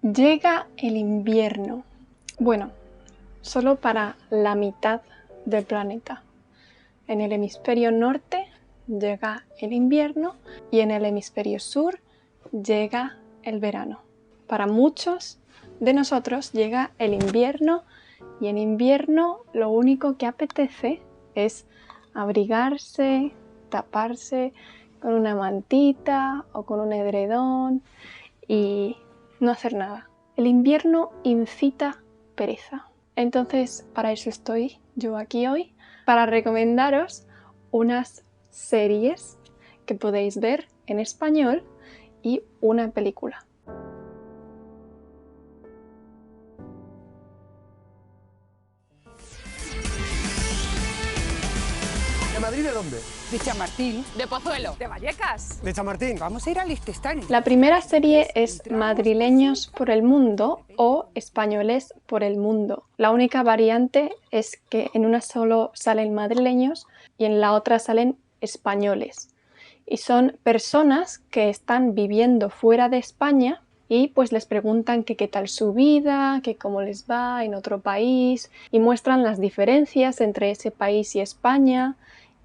Llega el invierno. Bueno, solo para la mitad del planeta. En el hemisferio norte llega el invierno y en el hemisferio sur llega el verano. Para muchos de nosotros llega el invierno y en invierno lo único que apetece es abrigarse, taparse con una mantita o con un edredón y no hacer nada. El invierno incita pereza. Entonces, para eso estoy yo aquí hoy, para recomendaros unas series que podéis ver en español y una película. ¿De Madrid de dónde? De Chamartín. De Pozuelo. De Vallecas. De Chamartín. Vamos a ir a Liechtenstein. La primera serie es Madrileños por el Mundo o Españoles por el Mundo. La única variante es que en una solo salen madrileños y en la otra salen españoles. Y son personas que están viviendo fuera de España y pues les preguntan que qué tal su vida, que cómo les va en otro país y muestran las diferencias entre ese país y España.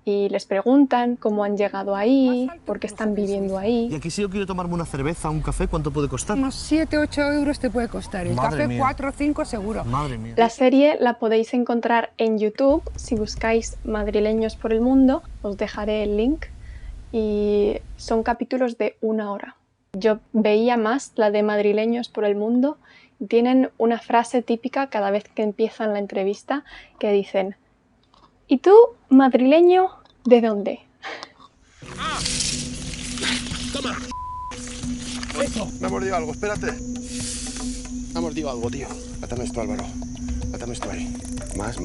Y les preguntan cómo han llegado ahí, por qué están viviendo ahí. Y aquí si yo quiero tomarme una cerveza, un café, ¿cuánto puede costar? Unos 7, 8 euros te puede costar. El Madre café mía. 4 o 5 seguro. Madre mía. La serie la podéis encontrar en YouTube si buscáis Madrileños por el Mundo. Os dejaré el link y son capítulos de 1 hora. Yo veía más la de Madrileños por el Mundo. Tienen una frase típica cada vez que empiezan la entrevista que dicen: ¿y tú, madrileño, de dónde? ¡Toma! Eso. Me ha mordido algo, espérate. Me ha mordido algo, tío. Atame esto, Álvaro. Atame esto ahí. Más.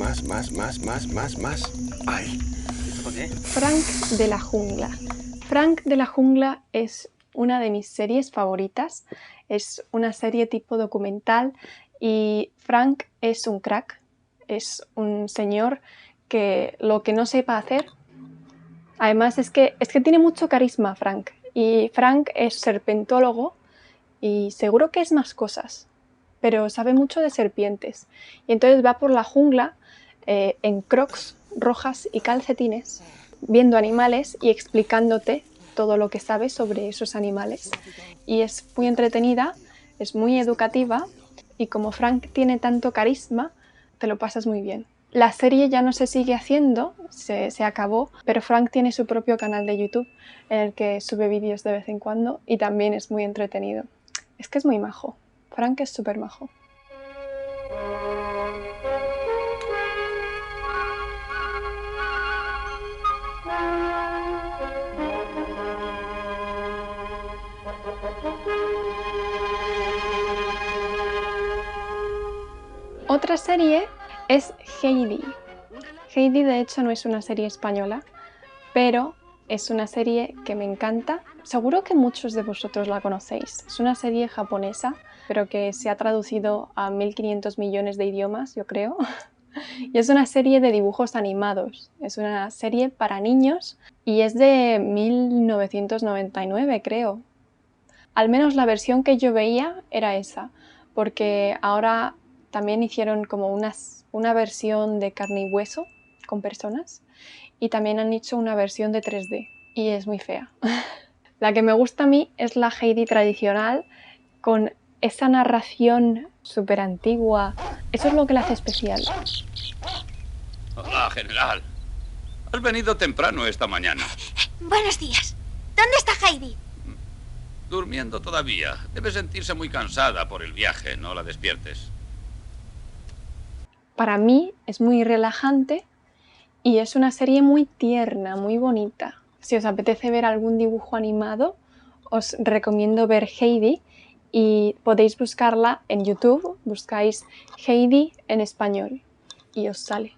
Ahí. ¿Esto por qué? Frank de la Jungla. Frank de la Jungla es una de mis series favoritas. Es una serie tipo documental y Frank es un crack. Es un señor que lo que no sepa hacer. Además es que tiene mucho carisma Frank. Y Frank es serpentólogo y seguro que es más cosas, pero sabe mucho de serpientes. Y entonces va por la jungla en crocs rojas y calcetines, viendo animales y explicándote todo lo que sabe sobre esos animales. Y es muy entretenida, es muy educativa y como Frank tiene tanto carisma, te lo pasas muy bien. La serie ya no se sigue haciendo, se acabó, pero Frank tiene su propio canal de YouTube en el que sube vídeos de vez en cuando y también es muy entretenido. Es que es muy majo. Frank es súper majo. Otra serie es Heidi. Heidi de hecho no es una serie española, pero es una serie que me encanta. Seguro que muchos de vosotros la conocéis. Es una serie japonesa, pero que se ha traducido a 1500 millones de idiomas, yo creo. Y es una serie de dibujos animados. Es una serie para niños y es de 1999, creo. Al menos la versión que yo veía era esa, porque ahora también hicieron como una versión de carne y hueso con personas y también han hecho una versión de 3D y es muy fea. La que me gusta a mí es la Heidi tradicional con esa narración súper antigua. Eso es lo que la hace especial. Hola, general. Has venido temprano esta mañana. Buenos días. ¿Dónde está Heidi? Durmiendo todavía. Debe sentirse muy cansada por el viaje. No la despiertes. Para mí es muy relajante y es una serie muy tierna, muy bonita. Si os apetece ver algún dibujo animado, os recomiendo ver Heidi y podéis buscarla en YouTube. Buscáis Heidi en español y os sale.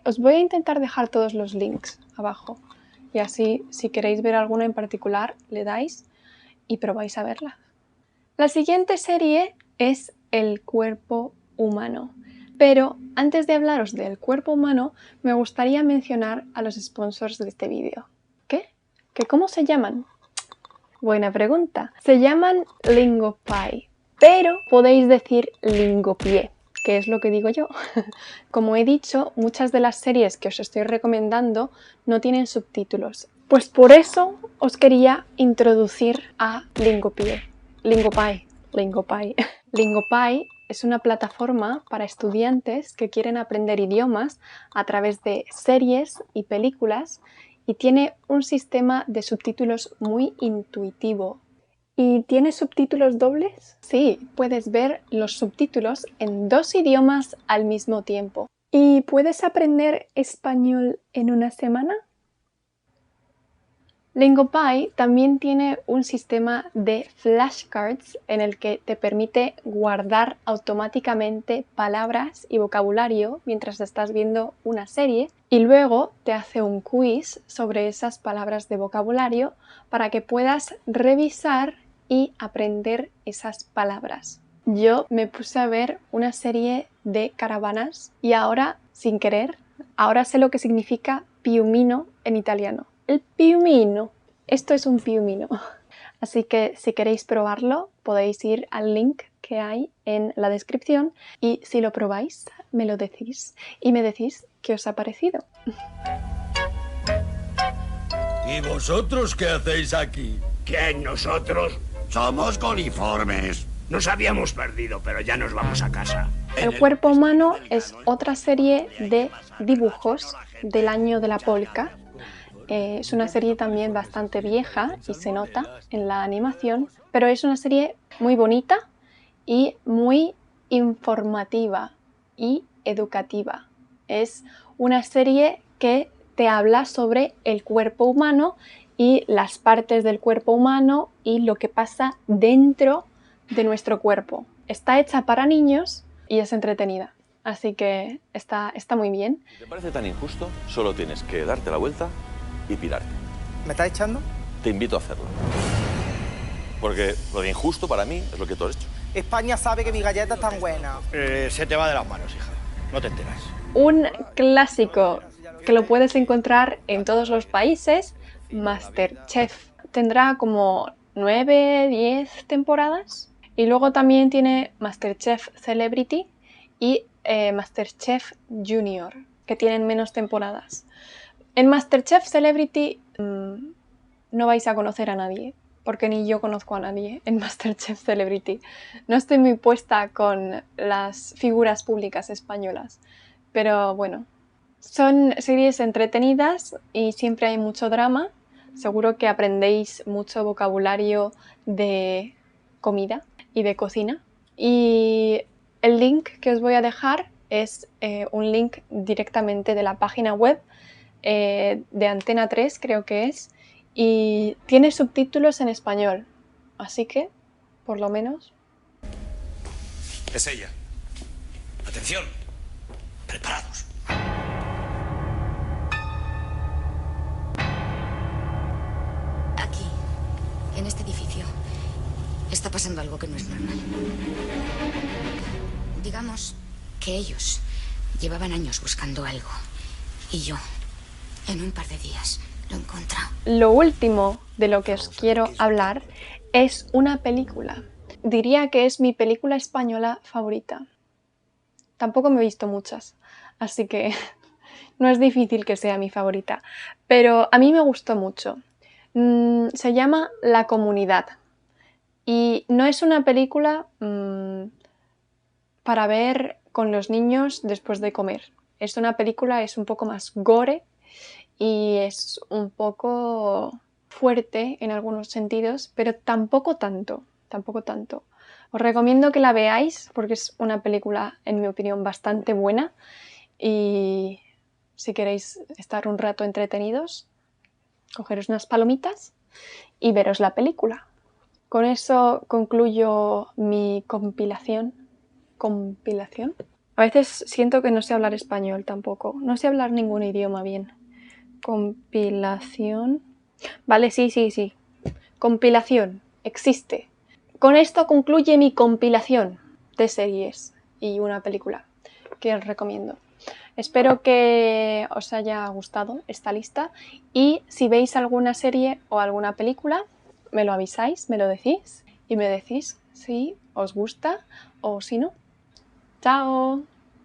Os voy a intentar dejar todos los links abajo y así si queréis ver alguna en particular le dais y probáis a verla. La siguiente serie es El cuerpo humano. Pero antes de hablaros del cuerpo humano, me gustaría mencionar a los sponsors de este vídeo. ¿Qué? ¿Qué cómo se llaman? Buena pregunta. Se llaman Lingopie. pero podéis decir lingopié, que es lo que digo yo. Como he dicho, muchas de las series que os estoy recomendando no tienen subtítulos. Pues por eso os quería introducir a Lingopié. Lingopie. Lingopie es una plataforma para estudiantes que quieren aprender idiomas a través de series y películas y tiene un sistema de subtítulos muy intuitivo. ¿Y tiene subtítulos dobles? Sí, puedes ver los subtítulos en 2 idiomas al mismo tiempo. ¿Y puedes aprender español en una semana? Lingopie también tiene un sistema de flashcards en el que te permite guardar automáticamente palabras y vocabulario mientras estás viendo una serie y luego te hace un quiz sobre esas palabras de vocabulario para que puedas revisar y aprender esas palabras. Yo me puse a ver una serie de caravanas y ahora, sin querer, ahora sé lo que significa piumino en italiano. El piumino. Esto es un piumino. Así que si queréis probarlo, podéis ir al link que hay en la descripción y si lo probáis, me lo decís y me decís qué os ha parecido. ¿Y vosotros qué hacéis aquí? ¿Quién, nosotros? Somos coliformes. Nos habíamos perdido, pero ya nos vamos a casa. El cuerpo humano es otra serie de dibujos del año de la polca. Es una serie también bastante vieja y se nota en la animación, pero es una serie muy bonita y muy informativa y educativa. Es una serie que te habla sobre el cuerpo humano y las partes del cuerpo humano y lo que pasa dentro de nuestro cuerpo. Está hecha para niños y es entretenida, así que está muy bien. Si te parece tan injusto, solo tienes que darte la vuelta y pirarte. ¿Me estás echando? Te invito a hacerlo. Porque lo de injusto para mí es lo que tú has hecho. España sabe que mi galleta es tan buena. Se te va de las manos, hija. No te enteras. Un clásico que lo puedes encontrar en todos los países, MasterChef. Tendrá como 9, 10 temporadas. Y luego también tiene MasterChef Celebrity y MasterChef Junior, que tienen menos temporadas. En MasterChef Celebrity no vais a conocer a nadie, porque ni yo conozco a nadie en MasterChef Celebrity. No estoy muy puesta con las figuras públicas españolas, pero bueno, son series entretenidas y siempre hay mucho drama. Seguro que aprendéis mucho vocabulario de comida y de cocina. Y el link que os voy a dejar es un link directamente de la página web de Antena 3, creo que es, y tiene subtítulos en español, así que, por lo menos... Es ella. Atención. Preparados. Aquí, en este edificio, está pasando algo que no es normal. Digamos que ellos llevaban años buscando algo, y yo, en un par de días, lo he encontrado. Lo último de lo que os quiero hablar es una película. Diría que es mi película española favorita. Tampoco me he visto muchas, así que no es difícil que sea mi favorita. Pero a mí me gustó mucho. Se llama La Comunidad. Y no es una película para ver con los niños después de comer. Es una película, es un poco más gore y es un poco fuerte en algunos sentidos, pero tampoco tanto. Os recomiendo que la veáis porque es una película, en mi opinión, bastante buena y si queréis estar un rato entretenidos, cogeros unas palomitas y veros la película. Con eso concluyo mi compilación. ¿Compilación? A veces siento que no sé hablar español tampoco. No sé hablar ningún idioma bien. Compilación. Vale, sí. Compilación. Existe. Con esto concluye mi compilación de series y una película que os recomiendo. Espero que os haya gustado esta lista y si veis alguna serie o alguna película, me lo avisáis, me lo decís y me decís si os gusta o si no. ¡Chao!